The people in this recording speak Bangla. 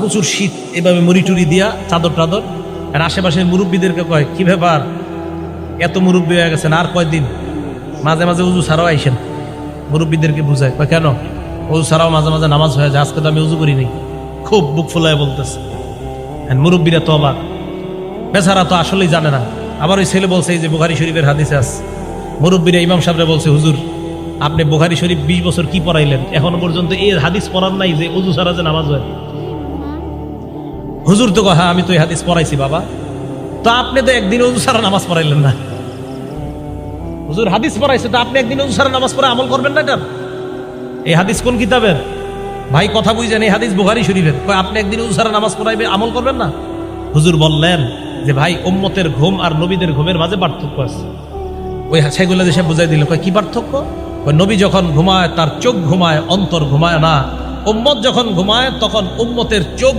প্রচুর শীত, এভাবে মুড়ি টুরি দিয়া চাদর টাদর, আর আশেপাশের মুরব্বীদেরকে কয় কি ব্যাপার, এত মুরব্বী হয়ে গেছেন আর কয়দিন, মাঝে মাঝে উজু ছাড়াও আইসেন। মুরব্বীদেরকে বুঝায়, কয় কেন, উজু ছাড়াও মাঝে মাঝে নামাজ হয়ে যায়, আজকে তো আমি উজু করি নাই। খুব বুক ফুলায় বলতেছে। মুরব্বীরা তো অবাক, বেচারা তো আসলেই জানে না। আবার ওই ছেলে বলছে, এই যে বুখারী শরীফের হাদিসে আছে, মুরব্বীরা ইমাম সাহেবরা বলছে, হুজুর আপনি বুখারী শরীফ 20 বছর কি পড়াইলেন, এখনো পর্যন্ত এই হাদিস পড়ার নাই যে উজু ছাড়া যে নামাজ হয়। হুজুর তো হ্যাঁ আমি তো এই হাদিস পড়াইছি বাবা, তো আপনি তো একদিন উজু ছাড়া নামাজ পড়াইলেন না। হুজুর হাদিস পড়াইছে, তো আপনি একদিন উজু ছাড়া নামাজ পড়ে আমল করবেন না? এটার এই হাদিস কোন কিতাবের? ভাই কথা বুঝেন, এই হাদিস বুখারী শরীফের। কয় আপনি একদিন উজু ছাড়া নামাজ পড়াইবে, আমল করবেন না? হুজুর বললেন যে ভাই উম্মতের ঘুম আর নবীদের ঘুমের মাঝে পার্থক্য আছে। ওই সেগুলো দেশে বুঝাই দিল। কয় কি পার্থক্য? ওই নবী যখন ঘুমায় তার চোখ ঘুমায়, অন্তর ঘুমায় না। উম্মত যখন ঘুমায় তখন উম্মতের চোখ